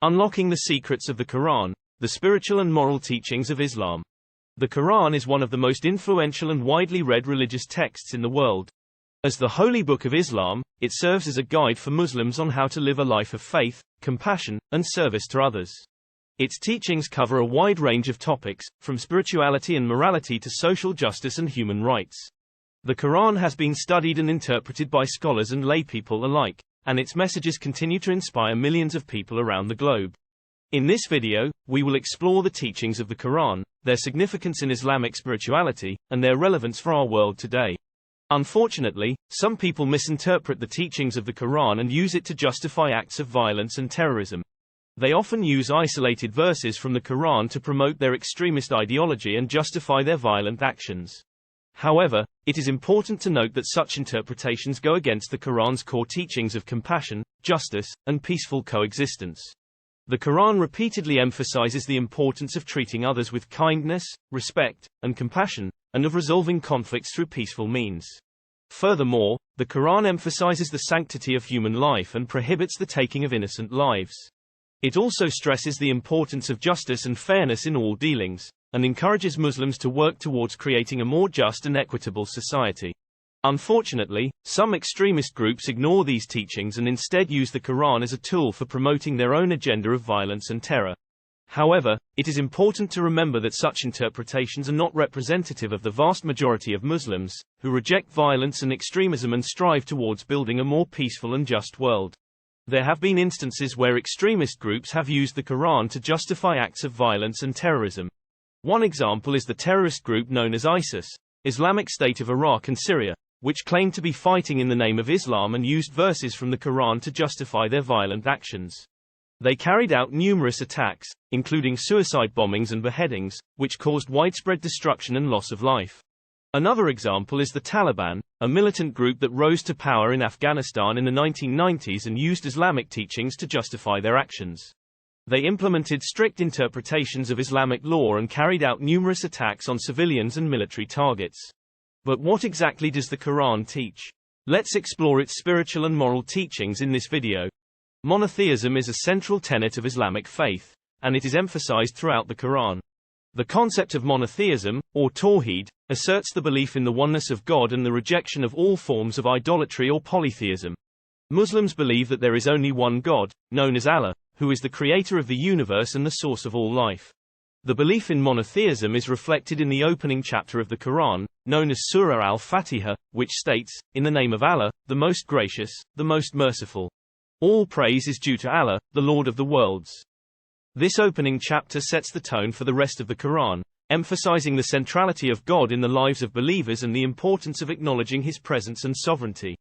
Unlocking the secrets of the Quran, the spiritual and moral teachings of Islam. The Quran is one of the most influential and widely read religious texts in the world. As the holy book of Islam, it serves as a guide for Muslims on how to live a life of faith, compassion, and service to others. Its teachings cover a wide range of topics, from spirituality and morality to social justice and human rights. The Quran has been studied and interpreted by scholars and laypeople alike, and its messages continue to inspire millions of people around the globe. In this video, we will explore the teachings of the Quran, their significance in Islamic spirituality, and their relevance for our world today. Unfortunately, some people misinterpret the teachings of the Quran and use it to justify acts of violence and terrorism. They often use isolated verses from the Quran to promote their extremist ideology and justify their violent actions. However, it is important to note that such interpretations go against the Quran's core teachings of compassion, justice, and peaceful coexistence. The Quran repeatedly emphasizes the importance of treating others with kindness, respect, and compassion, and of resolving conflicts through peaceful means. Furthermore, the Quran emphasizes the sanctity of human life and prohibits the taking of innocent lives. It also stresses the importance of justice and fairness in all dealings, and encourages Muslims to work towards creating a more just and equitable society. Unfortunately, some extremist groups ignore these teachings and instead use the Quran as a tool for promoting their own agenda of violence and terror. However, it is important to remember that such interpretations are not representative of the vast majority of Muslims, who reject violence and extremism and strive towards building a more peaceful and just world. There have been instances where extremist groups have used the Quran to justify acts of violence and terrorism. One example is the terrorist group known as ISIS, Islamic State of Iraq and Syria, which claimed to be fighting in the name of Islam and used verses from the Quran to justify their violent actions. They carried out numerous attacks, including suicide bombings and beheadings, which caused widespread destruction and loss of life. Another example is the Taliban, a militant group that rose to power in Afghanistan in the 1990s and used Islamic teachings to justify their actions. They implemented strict interpretations of Islamic law and carried out numerous attacks on civilians and military targets. But what exactly does the Quran teach? Let's explore its spiritual and moral teachings in this video. Monotheism is a central tenet of Islamic faith, and it is emphasized throughout the Quran. The concept of monotheism, or tawhid, asserts the belief in the oneness of God and the rejection of all forms of idolatry or polytheism. Muslims believe that there is only one God, known as Allah, who is the creator of the universe and the source of all life. The belief in monotheism is reflected in the opening chapter of the Quran, known as Surah al-Fatiha, which states, "In the name of Allah, the most gracious, the most merciful. All praise is due to Allah, the Lord of the worlds." This opening chapter sets the tone for the rest of the Quran, emphasizing the centrality of God in the lives of believers and the importance of acknowledging His presence and sovereignty.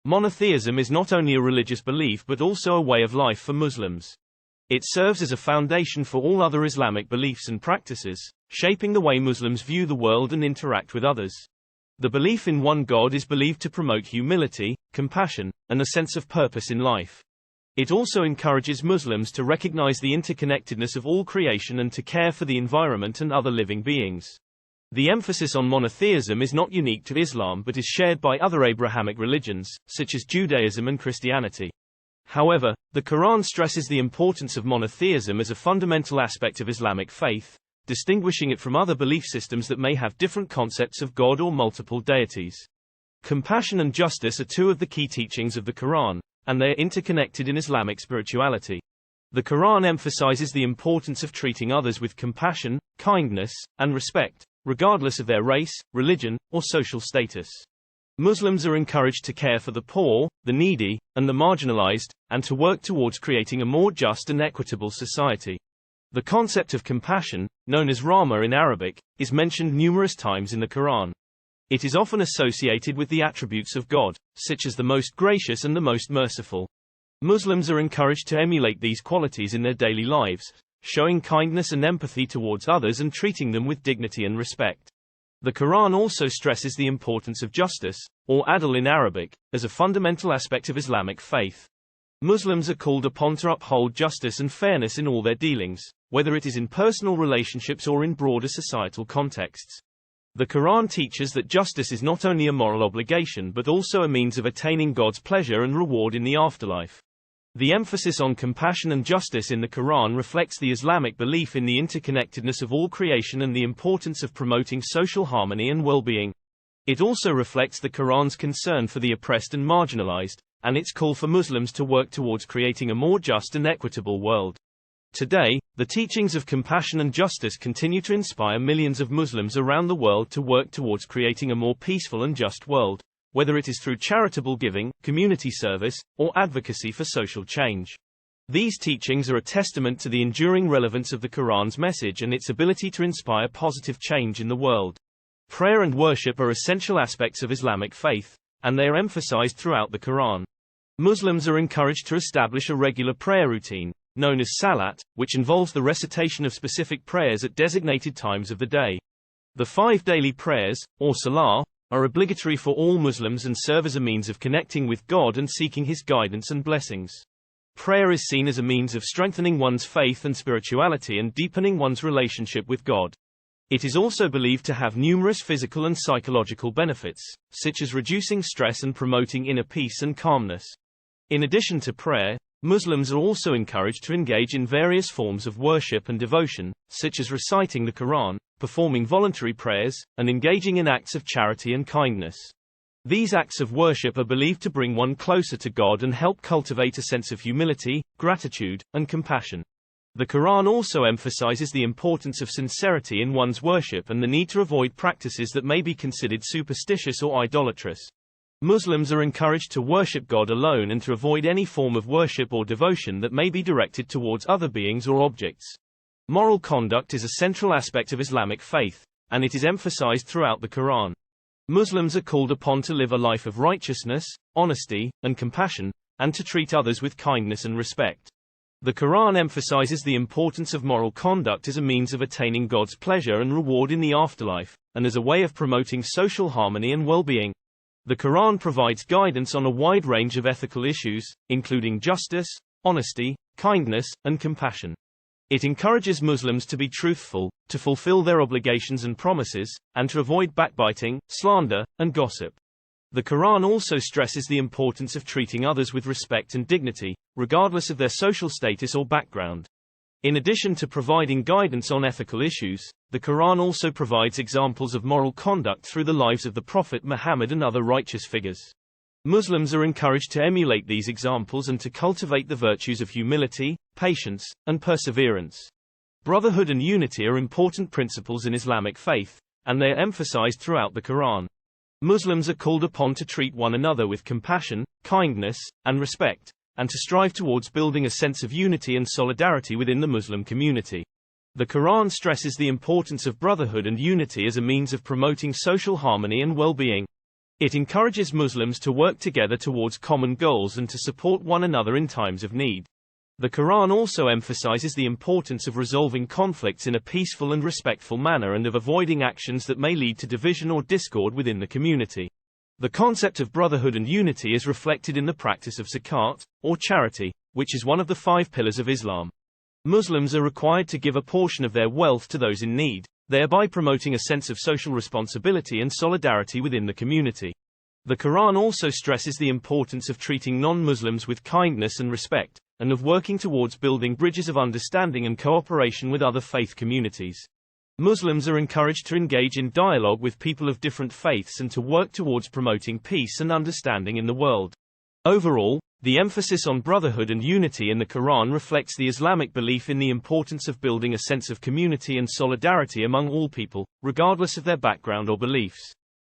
Monotheism is not only a religious belief but also a way of life for Muslims. It serves as a foundation for all other Islamic beliefs and practices, shaping the way Muslims view the world and interact with others. The belief in one God is believed to promote humility, compassion, and a sense of purpose in life. It also encourages Muslims to recognize the interconnectedness of all creation and to care for the environment and other living beings. The emphasis on monotheism is not unique to Islam but is shared by other Abrahamic religions, such as Judaism and Christianity. However, the Quran stresses the importance of monotheism as a fundamental aspect of Islamic faith, distinguishing it from other belief systems that may have different concepts of God or multiple deities. Compassion and justice are two of the key teachings of the Quran, and they are interconnected in Islamic spirituality. The Quran emphasizes the importance of treating others with compassion, kindness, and respect, regardless of their race, religion, or social status. Muslims are encouraged to care for the poor, the needy, and the marginalized, and to work towards creating a more just and equitable society. The concept of compassion, known as rahmah in Arabic, is mentioned numerous times in the Quran. It is often associated with the attributes of God, such as the most gracious and the most merciful. Muslims are encouraged to emulate these qualities in their daily lives, showing kindness and empathy towards others and treating them with dignity and respect. The Quran also stresses the importance of justice, or adl in Arabic, as a fundamental aspect of Islamic faith. Muslims are called upon to uphold justice and fairness in all their dealings, whether it is in personal relationships or in broader societal contexts. The Quran teaches that justice is not only a moral obligation but also a means of attaining God's pleasure and reward in the afterlife. The emphasis on compassion and justice in the Quran reflects the Islamic belief in the interconnectedness of all creation and the importance of promoting social harmony and well-being. It also reflects the Quran's concern for the oppressed and marginalized, and its call for Muslims to work towards creating a more just and equitable world. Today, the teachings of compassion and justice continue to inspire millions of Muslims around the world to work towards creating a more peaceful and just world, whether it is through charitable giving, community service, or advocacy for social change. These teachings are a testament to the enduring relevance of the Quran's message and its ability to inspire positive change in the world. Prayer and worship are essential aspects of Islamic faith, and they are emphasized throughout the Quran. Muslims are encouraged to establish a regular prayer routine, known as salat, which involves the recitation of specific prayers at designated times of the day. The 5 daily prayers, or salah, are obligatory for all Muslims and serve as a means of connecting with God and seeking His guidance and blessings. Prayer is seen as a means of strengthening one's faith and spirituality and deepening one's relationship with God. It is also believed to have numerous physical and psychological benefits, such as reducing stress and promoting inner peace and calmness. In addition to prayer, Muslims are also encouraged to engage in various forms of worship and devotion, such as reciting the Quran, performing voluntary prayers, and engaging in acts of charity and kindness. These acts of worship are believed to bring one closer to God and help cultivate a sense of humility, gratitude, and compassion. The Quran also emphasizes the importance of sincerity in one's worship and the need to avoid practices that may be considered superstitious or idolatrous. Muslims are encouraged to worship God alone and to avoid any form of worship or devotion that may be directed towards other beings or objects. Moral conduct is a central aspect of Islamic faith, and it is emphasized throughout the Quran. Muslims are called upon to live a life of righteousness, honesty, and compassion, and to treat others with kindness and respect. The Quran emphasizes the importance of moral conduct as a means of attaining God's pleasure and reward in the afterlife, and as a way of promoting social harmony and well-being. The Quran provides guidance on a wide range of ethical issues, including justice, honesty, kindness, and compassion. It encourages Muslims to be truthful, to fulfill their obligations and promises, and to avoid backbiting, slander, and gossip. The Quran also stresses the importance of treating others with respect and dignity, regardless of their social status or background. In addition to providing guidance on ethical issues, the Quran also provides examples of moral conduct through the lives of the Prophet Muhammad and other righteous figures. Muslims are encouraged to emulate these examples and to cultivate the virtues of humility, patience, and perseverance. Brotherhood and unity are important principles in Islamic faith, and they are emphasized throughout the Quran. Muslims are called upon to treat one another with compassion, kindness, and respect, and to strive towards building a sense of unity and solidarity within the Muslim community. The Quran stresses the importance of brotherhood and unity as a means of promoting social harmony and well-being. It encourages Muslims to work together towards common goals and to support one another in times of need. The Quran also emphasizes the importance of resolving conflicts in a peaceful and respectful manner and of avoiding actions that may lead to division or discord within the community. The concept of brotherhood and unity is reflected in the practice of zakat, or charity, which is one of the 5 pillars of Islam. Muslims are required to give a portion of their wealth to those in need, thereby promoting a sense of social responsibility and solidarity within the community. The Quran also stresses the importance of treating non-Muslims with kindness and respect, and of working towards building bridges of understanding and cooperation with other faith communities. Muslims are encouraged to engage in dialogue with people of different faiths and to work towards promoting peace and understanding in the world. Overall, the emphasis on brotherhood and unity in the Quran reflects the Islamic belief in the importance of building a sense of community and solidarity among all people, regardless of their background or beliefs.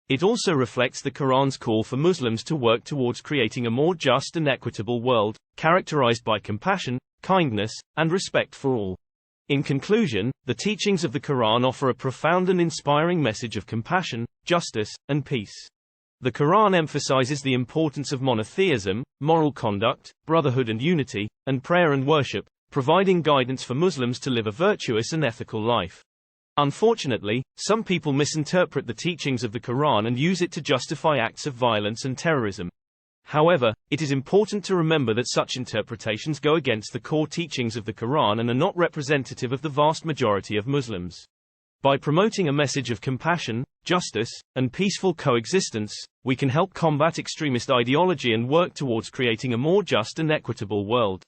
It also reflects the Quran's call for Muslims to work towards creating a more just and equitable world, characterized by compassion, kindness, and respect for all. In conclusion, the teachings of the Quran offer a profound and inspiring message of compassion, justice, and peace. The Quran emphasizes the importance of monotheism, moral conduct, brotherhood and unity, and prayer and worship, providing guidance for Muslims to live a virtuous and ethical life. Unfortunately, some people misinterpret the teachings of the Quran and use it to justify acts of violence and terrorism. However, it is important to remember that such interpretations go against the core teachings of the Quran and are not representative of the vast majority of Muslims. By promoting a message of compassion, justice, and peaceful coexistence, we can help combat extremist ideology and work towards creating a more just and equitable world.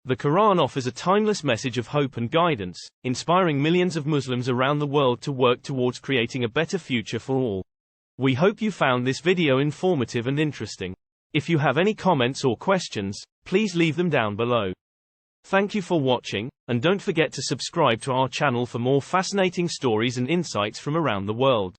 The Quran offers a timeless message of hope and guidance, inspiring millions of Muslims around the world to work towards creating a better future for all. We hope you found this video informative and interesting. If you have any comments or questions, please leave them down below. Thank you for watching, and don't forget to subscribe to our channel for more fascinating stories and insights from around the world.